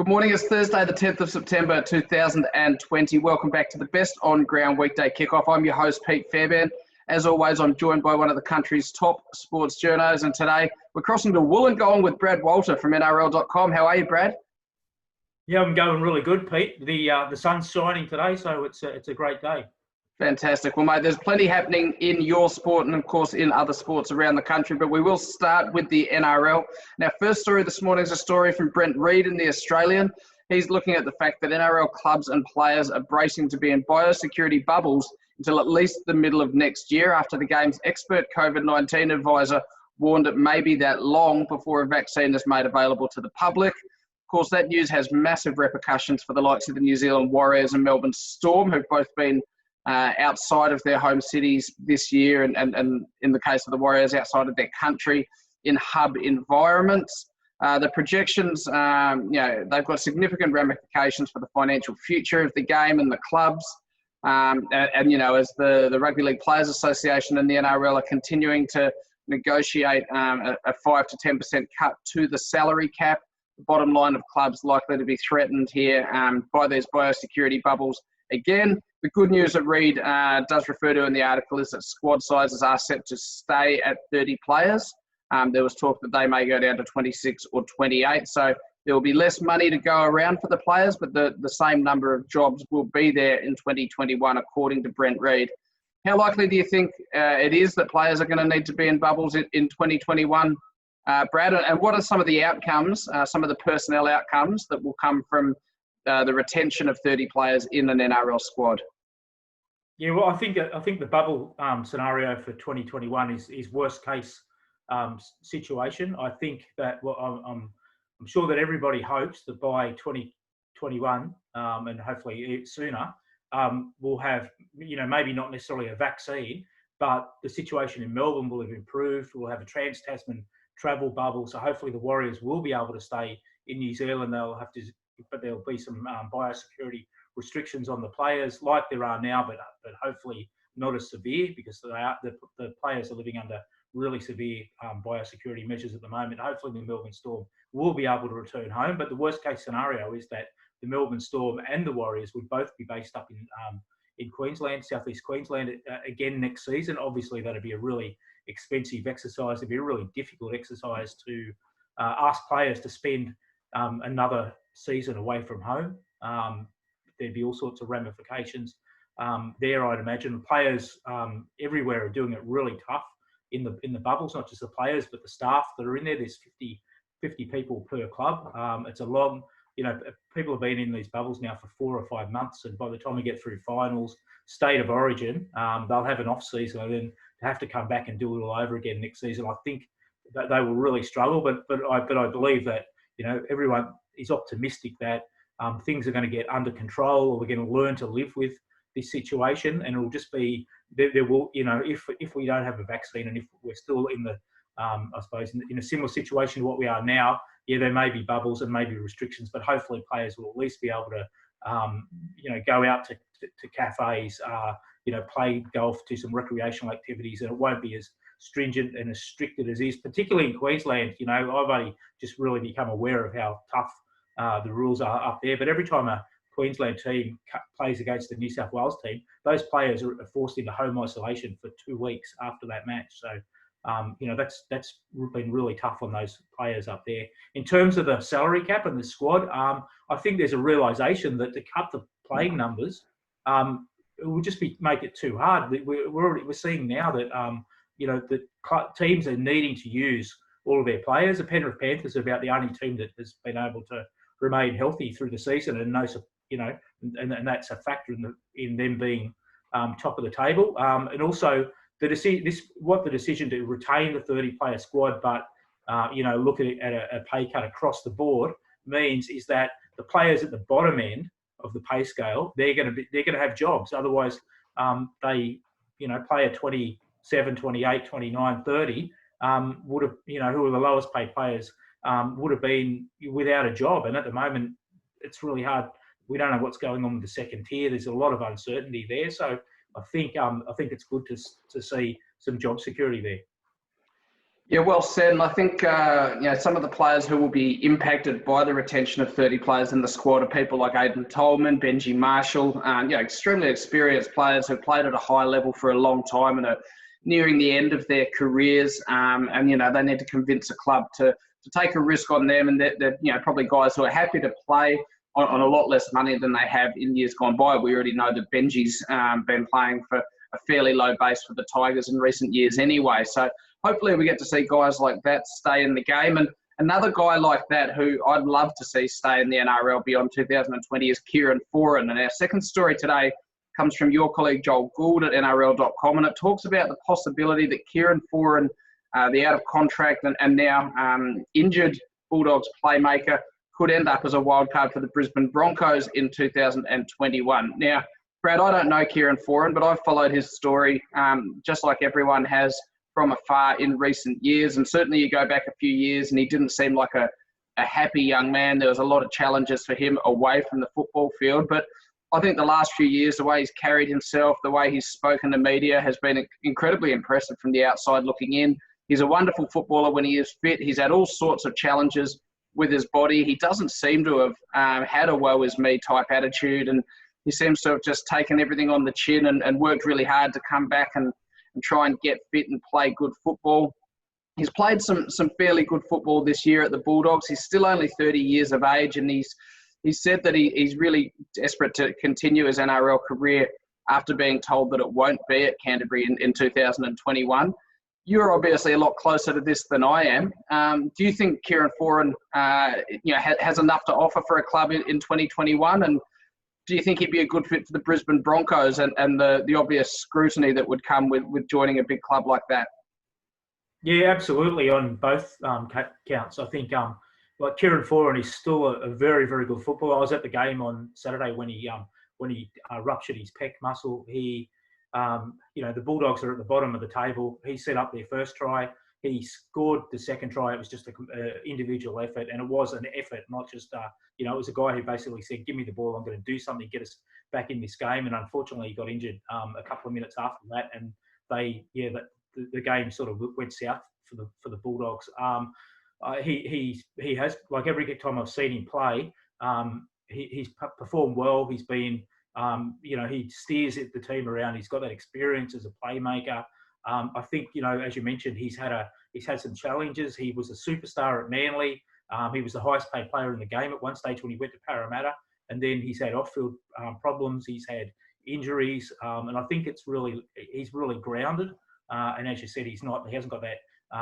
Good morning. It's Thursday, the 10th of September, 2020. Welcome back to the best On Ground Weekday Kickoff. I'm your host, Pete Fairbairn. As always, I'm joined by one of the country's top sports journos, and today we're crossing to Wollongong with Brad Walter from NRL.com. How are you, Brad? Yeah, I'm going really good, Pete. The sun's shining today, so it's a great day. Fantastic. Well, mate, there's plenty happening in your sport and, of course, in other sports around the country, but we will start with the NRL. Now, first story this morning is a story from Brent Reid in The Australian. He's looking at the fact that NRL clubs and players are bracing to be in biosecurity bubbles until at least the middle of next year, after the game's expert COVID-19 advisor warned it may be that long before a vaccine is made available to the public. Of course, that news has massive repercussions for the likes of the New Zealand Warriors and Melbourne Storm, who've both been outside of their home cities this year, and in the case of the Warriors, outside of their country in hub environments. The projections, they've got significant ramifications for the financial future of the game and the clubs. As the Rugby League Players Association and the NRL are continuing to negotiate a 5 to 10% cut to the salary cap, the bottom line of clubs likely to be threatened here by these biosecurity bubbles. Again, the good news that Reid does refer to in the article is that squad sizes are set to stay at 30 players. There was talk that they may go down to 26 or 28. So there will be less money to go around for the players, but the same number of jobs will be there in 2021, according to Brent Reid. How likely do you think it is that players are going to need to be in bubbles in 2021, Brad? And what are some of the outcomes, some of the personnel outcomes that will come from the retention of 30 players in an NRL squad? Yeah, well, I think the bubble scenario for 2021 is worst case situation. I think that I'm sure that everybody hopes that by 2021 and hopefully sooner we'll have maybe not necessarily a vaccine, but the situation in Melbourne will have improved. We'll have a trans-Tasman travel bubble, so hopefully the Warriors will be able to stay in New Zealand. But there'll be some biosecurity restrictions on the players like there are now, but hopefully not as severe, because the players are living under really severe biosecurity measures at the moment. Hopefully the Melbourne Storm will be able to return home, but the worst case scenario is that the Melbourne Storm and the Warriors would both be based up in Queensland, southeast Queensland, again next season. Obviously that'd be a really expensive exercise. It'd be a really difficult exercise to ask players to spend another season away from home. There'd be all sorts of ramifications there, I'd imagine. Players everywhere are doing it really tough in the bubbles, not just the players, but the staff that are in there. There's 50 people per club. It's a long, people have been in these bubbles now for 4 or 5 months, and by the time we get through finals, state of origin, they'll have an off season, and then have to come back and do it all over again next season. I think that they will really struggle, but I believe that everyone is optimistic that things are going to get under control, or we're going to learn to live with this situation, and it will just be there will if we don't have a vaccine, and if we're still in the I suppose in a similar situation to what we are now, there may be bubbles and maybe restrictions, but hopefully players will at least be able to go out to cafes, play golf, do some recreational activities, and it won't be as stringent and as strict as it is, particularly in Queensland. I've only just really become aware of how tough the rules are up there. But every time a Queensland team plays against the New South Wales team, those players are forced into home isolation for 2 weeks after that match. So, that's been really tough on those players up there. In terms of the salary cap and the squad, I think there's a realisation that to cut the playing numbers, it will just make it too hard. We're seeing now that the teams are needing to use all of their players. The Penrith Panthers are about the only team that has been able to remain healthy through the season, and and that's a factor in them being top of the table. And also the decision to retain the 30-player squad, but look at it at a pay cut across the board means is that the players at the bottom end of the pay scale, they're going to have jobs. Otherwise, player 27, 28, 29, 30 would have, who are the lowest paid players, would have been without a job. And at the moment, it's really hard. We don't know what's going on with the second tier. There's a lot of uncertainty there. So I think it's good to see some job security there. Yeah, well said. And I think some of the players who will be impacted by the retention of 30 players in the squad are people like Aidan Tolman, Benji Marshall, extremely experienced players who've played at a high level for a long time and are nearing the end of their careers. They need to convince a club to take a risk on them, and they're probably guys who are happy to play on a lot less money than they have in years gone by. We already know that Benji's been playing for a fairly low base for the Tigers in recent years anyway. So hopefully we get to see guys like that stay in the game. And another guy like that who I'd love to see stay in the NRL beyond 2020 is Kieran Foran. And our second story today comes from your colleague Joel Gould at NRL.com, and it talks about the possibility that Kieran Foran, the out-of-contract and now injured Bulldogs playmaker, could end up as a wildcard for the Brisbane Broncos in 2021. Now, Brad, I don't know Kieran Foran, but I've followed his story just like everyone has from afar in recent years. And certainly you go back a few years and he didn't seem like a happy young man. There was a lot of challenges for him away from the football field. But I think the last few years, the way he's carried himself, the way he's spoken to media has been incredibly impressive from the outside looking in. He's a wonderful footballer when he is fit. He's had all sorts of challenges with his body. He doesn't seem to have had a woe is me type attitude, and he seems to have just taken everything on the chin and worked really hard to come back and try and get fit and play good football. He's played some fairly good football this year at the Bulldogs. He's still only 30 years of age, and he's said that he's really desperate to continue his NRL career after being told that it won't be at Canterbury in 2021. You're obviously a lot closer to this than I am. Do you think Kieran Foran has enough to offer for a club in 2021? And do you think he'd be a good fit for the Brisbane Broncos and the obvious scrutiny that would come with joining a big club like that? Yeah, absolutely. On both counts, I think Kieran Foran is still a very, very good footballer. I was at the game on Saturday when he ruptured his pec muscle. The Bulldogs are at the bottom of the table. He set up their first try. He scored the second try. It was just an individual effort, and it was an effort, not just, it was a guy who basically said, give me the ball, I'm going to do something, get us back in this game. And unfortunately, he got injured a couple of minutes after that, and the game sort of went south for the Bulldogs. He has, like every time I've seen him play, he's performed well. He's been, he steers the team around. He's got that experience as a playmaker. I think, as you mentioned, he's had some challenges. He was a superstar at Manly. He was the highest paid player in the game at one stage when he went to Parramatta, and then he's had off-field problems. He's had injuries, and I think he's really grounded. And as you said, he hasn't got that.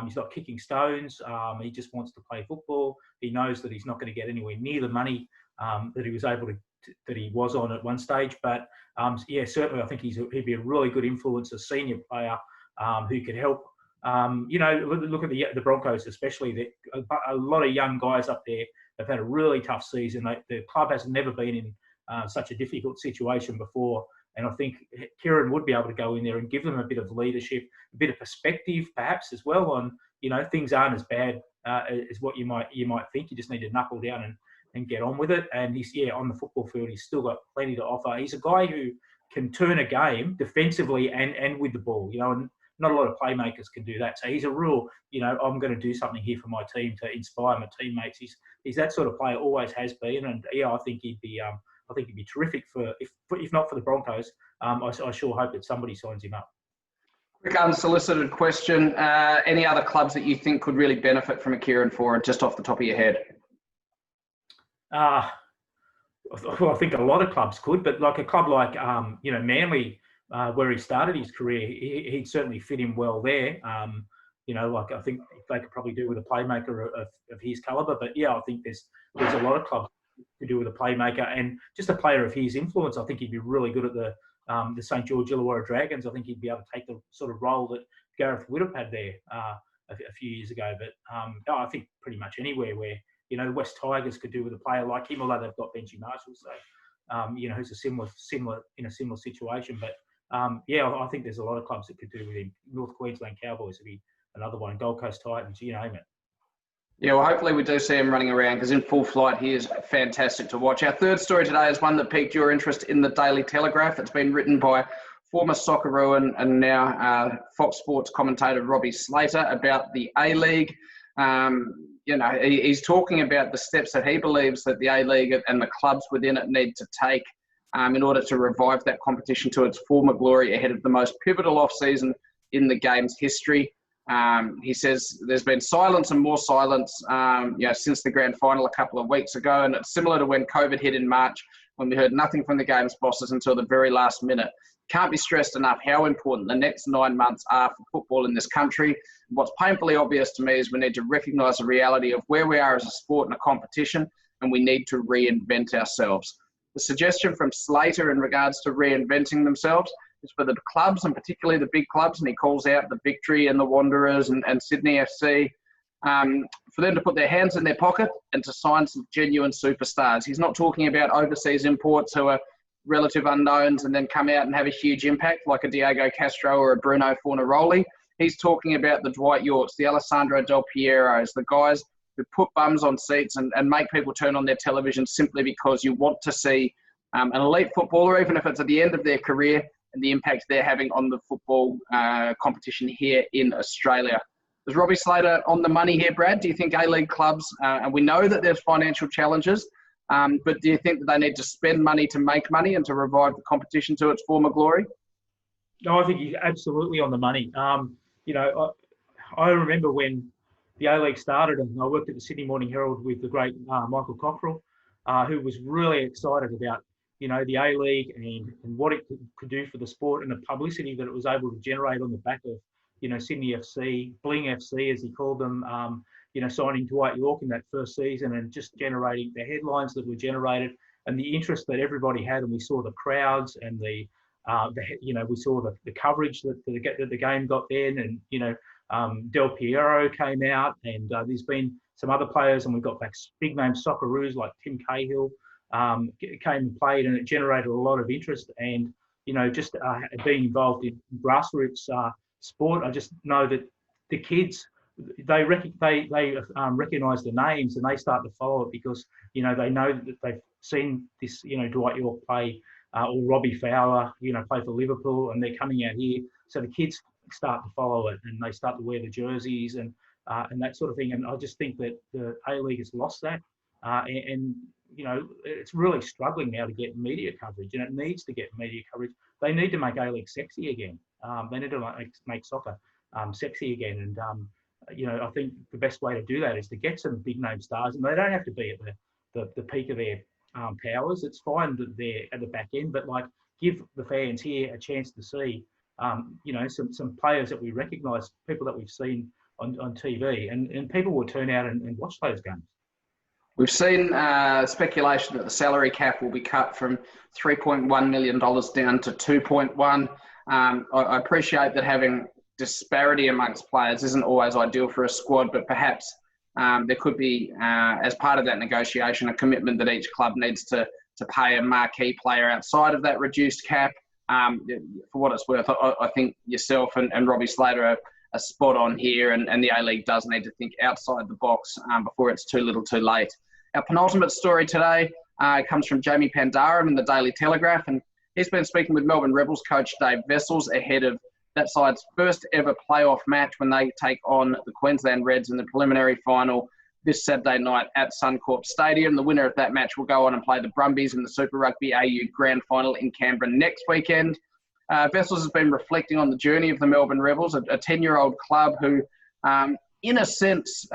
He's not kicking stones. He just wants to play football. He knows that he's not going to get anywhere near the money that he was able to. That he was on at one stage, but certainly I think he'd be a really good influence, a senior player who could help. Look at the Broncos, especially. A lot of young guys up there have had a really tough season. The club has never been in such a difficult situation before, and I think Kieran would be able to go in there and give them a bit of leadership, a bit of perspective, perhaps as well on things aren't as bad as what you might think. You just need to knuckle down and get on with it. And he's on the football field, he's still got plenty to offer. He's a guy who can turn a game defensively and with the ball, and not a lot of playmakers can do that. So he's a real, I'm going to do something here for my team to inspire my teammates. He's that sort of player, always has been. And I think he'd be terrific if not for the Broncos. I sure hope that somebody signs him up. Quick unsolicited question. Any other clubs that you think could really benefit from a Kieran Foran, just off the top of your head? Well, I think a lot of clubs could, but like a club like Manly, where he started his career, he'd certainly fit in well there. I think they could probably do with a playmaker of his caliber. But I think there's a lot of clubs to do with a playmaker and just a player of his influence. I think he'd be really good at the St George Illawarra Dragons. I think he'd be able to take the sort of role that Gareth Widdop had there a few years ago. But I think pretty much anywhere where the West Tigers could do with a player like him, although they've got Benji Marshall, so who's a similar situation. But I think there's a lot of clubs that could do with him. North Queensland Cowboys would be another one. Gold Coast Titans, you name it. Yeah, well, hopefully we do see him running around because in full flight he is fantastic to watch. Our third story today is one that piqued your interest in the Daily Telegraph. It's been written by former Socceroo and now Fox Sports commentator Robbie Slater about the A-League. He's talking about the steps that he believes that the A-League and the clubs within it need to take in order to revive that competition to its former glory ahead of the most pivotal off-season in the game's history. He says there's been silence and more silence since the grand final a couple of weeks ago, and it's similar to when COVID hit in March, when we heard nothing from the game's bosses until the very last minute. Can't be stressed enough how important the next 9 months are for football in this country. What's painfully obvious to me is we need to recognise the reality of where we are as a sport and a competition, and we need to reinvent ourselves. The suggestion from Slater in regards to reinventing themselves is for the clubs, and particularly the big clubs, and he calls out the Victory and the Wanderers and Sydney FC, for them to put their hands in their pocket and to sign some genuine superstars. He's not talking about overseas imports who are relative unknowns and then come out and have a huge impact like a Diego Castro or a Bruno Fornaroli. He's talking about the Dwight Yorks, the Alessandro Del Pieros, the guys who put bums on seats and make people turn on their television simply because you want to see an elite footballer, even if it's at the end of their career, and the impact they're having on the football competition here in Australia. Is Robbie Slater on the money here, Brad? Do you think A-League clubs, and we know that there's financial challenges, but do you think that they need to spend money to make money and to revive the competition to its former glory? No, I think he's absolutely on the money. I remember when the A-League started, and I worked at the Sydney Morning Herald with the great Michael Cockrell, who was really excited about, the A-League and what it could do for the sport and the publicity that it was able to generate on the back of, Sydney FC, Bling FC, as he called them, signing Dwight York in that first season and just generating the headlines that were generated and the interest that everybody had. And we saw the crowds and we saw the coverage that the game got then. And, Del Piero came out, and there's been some other players, and we've got big name Socceroos like Tim Cahill came and played, and it generated a lot of interest. And, just being involved in grassroots sport, I just know that the kids, they recognise the names and they start to follow it because, they know that they've seen this, Dwight York play or Robbie Fowler, play for Liverpool, and they're coming out here. So the kids start to follow it and they start to wear the jerseys and that sort of thing. And I just think that the A-League has lost that. It's really struggling now to get media coverage, and it needs to get media coverage. They need to make A-League sexy again. They need to make soccer sexy again. And, I think the best way to do that is to get some big name stars, and they don't have to be at the peak of their powers. It's fine that they're at the back end, but give the fans here a chance to see, some players that we recognise, people that we've seen on TV, and people will turn out and watch those games. We've seen speculation that the salary cap will be cut from $3.1 million down to 2.1. I appreciate that having disparity amongst players isn't always ideal for a squad, but perhaps there could be, as part of that negotiation, a commitment that each club needs to pay a marquee player outside of that reduced cap. For what it's worth, I think yourself and Robbie Slater are spot on here, and the A-League does need to think outside the box before it's too little too late. Our penultimate story today comes from Jamie Pandaram in the Daily Telegraph, and he's been speaking with Melbourne Rebels coach Dave Vessels ahead of that side's first ever playoff match when they take on the Queensland Reds in the preliminary final this Saturday night at Suncorp Stadium. The winner of that match will go on and play the Brumbies in the Super Rugby AU Grand Final in Canberra next weekend. Vessels has been reflecting on the journey of the Melbourne Rebels, a 10-year-old club who, in a sense,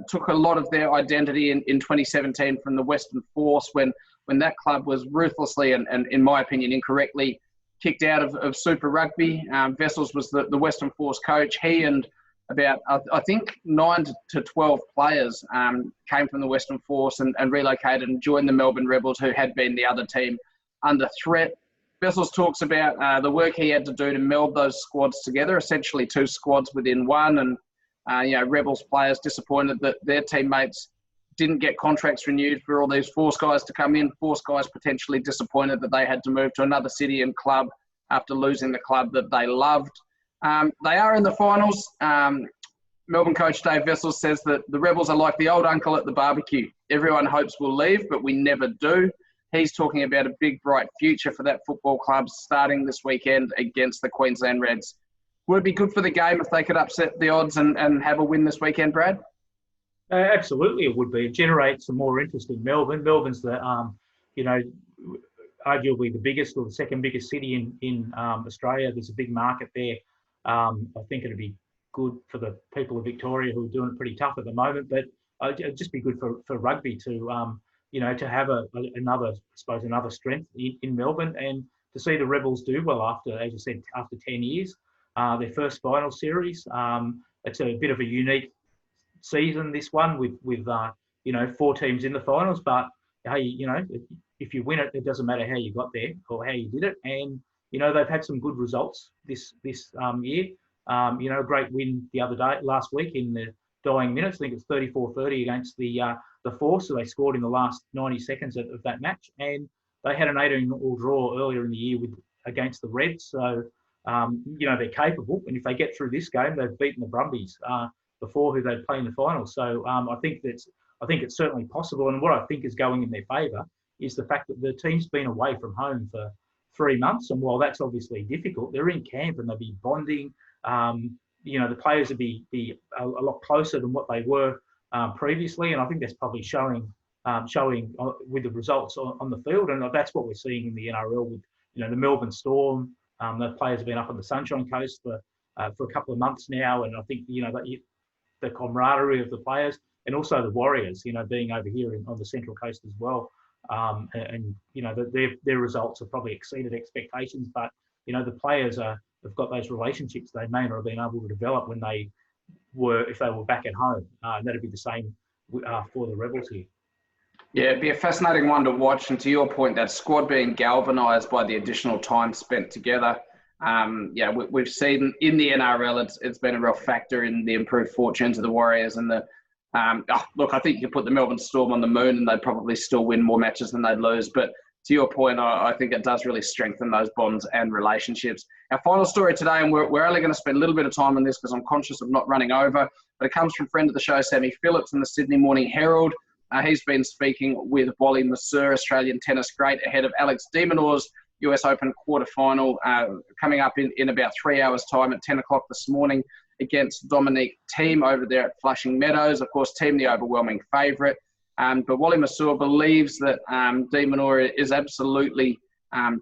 took a lot of their identity in 2017 from the Western Force when that club was ruthlessly and in my opinion, incorrectly kicked out of Super Rugby. Vessels was the Western Force coach. He and about, I think, 9 to 12 players came from the Western Force and relocated and joined the Melbourne Rebels, who had been the other team under threat. Vessels talks about the work he had to do to meld those squads together, essentially 2 squads within one. And, Rebels players disappointed that their teammates didn't get contracts renewed for all these Force guys to come in. Force guys potentially disappointed that they had to move to another city and club after losing the club that they loved. They are in the finals. Melbourne coach Dave Vessels says that the Rebels are like the old uncle at the barbecue. Everyone hopes we'll leave, but we never do. he's talking about a big, bright future for that football club starting this weekend against the Queensland Reds. Would it be good for the game if they could upset the odds and have a win this weekend, Brad? Absolutely, it would be. It generates some more interest in Melbourne. Melbourne's the, arguably the biggest or the second biggest city in Australia. There's a big market there. I think it'd be good for the people of Victoria who are doing it pretty tough at the moment, but it'd just be good for rugby to, to have another strength in Melbourne, and to see the Rebels do well after, as you said, after 10 years, their first final series. It's a bit of a unique season, this one, with 4 teams in the finals, but hey, if you win it, it doesn't matter how you got there or how you did it. And they've had some good results this year. A great win last week in the dying minutes. I think it's 34-30 against the Force, so they scored in the last 90 seconds of that match. And they had an 18-all draw earlier in the year against the Reds, so they're capable. And if they get through this game, they've beaten the Brumbies before, who they'd play in the final. So I think it's certainly possible. And what I think is going in their favour is the fact that the team's been away from home for 3 months. And while that's obviously difficult, they're in camp and they'll be bonding. The players will be a lot closer than what they were previously. And I think that's probably showing with the results on the field. And that's what we're seeing in the NRL with, the Melbourne Storm. The players have been up on the Sunshine Coast for a couple of months now. And I think, the camaraderie of the players, and also the Warriors, being over here on the Central Coast as well. Their results have probably exceeded expectations, but, the players have got those relationships they may not have been able to develop if they were back at home. And that'd be the same for the Rebels here. Yeah, it'd be a fascinating one to watch. And to your point, that squad being galvanised by the additional time spent together. We've seen in the NRL, it's been a real factor in the improved fortunes of the Warriors. And I think you could put the Melbourne Storm on the moon and they'd probably still win more matches than they'd lose. But to your point, I think it does really strengthen those bonds and relationships. Our final story today, and we're only going to spend a little bit of time on this because I'm conscious of not running over, but it comes from friend of the show, Sammy Phillips, in the Sydney Morning Herald. He's been speaking with Wally Minaur, Australian tennis great, ahead of Alex de Minaur's US Open quarterfinal coming up in about 3 hours' time at 10 o'clock this morning against Dominic Thiem over there at Flushing Meadows. Of course, Thiem the overwhelming favourite. But Wally Minaur believes that de Minaur is absolutely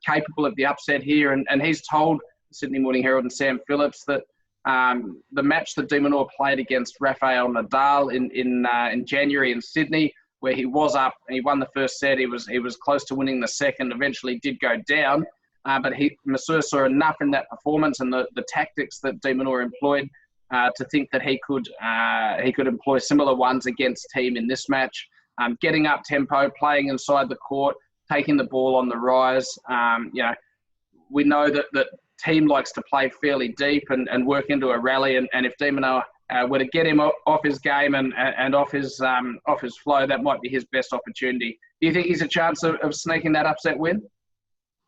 capable of the upset here. And he's told Sydney Morning Herald and Sam Phillips that the match that de Minaur played against Rafael Nadal in January in Sydney, where he was up and he won the first set, he was close to winning the second, eventually did go down. But Minaur saw enough in that performance and the tactics that de Minaur employed to think that he could employ similar ones against Thiem in this match. Getting up tempo, playing inside the court, taking the ball on the rise. We know that Thiem likes to play fairly deep and work into a rally. And if de Minaur were to get him off his game and off his flow, that might be his best opportunity. Do you think he's a chance of sneaking that upset win?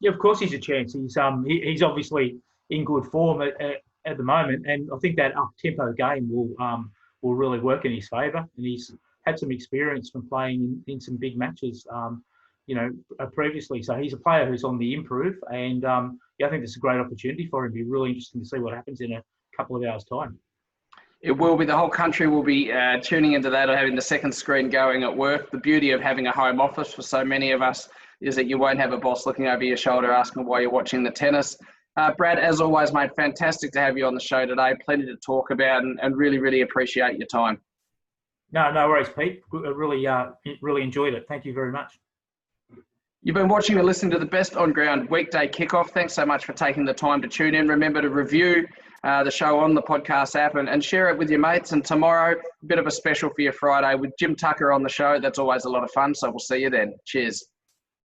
Yeah, of course he's a chance. He's obviously in good form at the moment, and I think that up-tempo game will really work in his favour. And he's had some experience from playing in some big matches, previously. So he's a player who's on the improve, and I think it's a great opportunity for him. It'll be really interesting to see what happens in a couple of hours' time. It will be. The whole country will be tuning into that or having the second screen going at work. The beauty of having a home office for so many of us is that you won't have a boss looking over your shoulder asking why you're watching the tennis. Brad, as always, mate, fantastic to have you on the show today. Plenty to talk about and really, really appreciate your time. No worries, Pete. I really enjoyed it. Thank you very much. You've been watching and listening to the best On Ground Weekday Kickoff. Thanks so much for taking the time to tune in. Remember to review the show on the podcast app and share it with your mates. And tomorrow, a bit of a special for your Friday with Jim Tucker on the show. That's always a lot of fun. So we'll see you then. Cheers.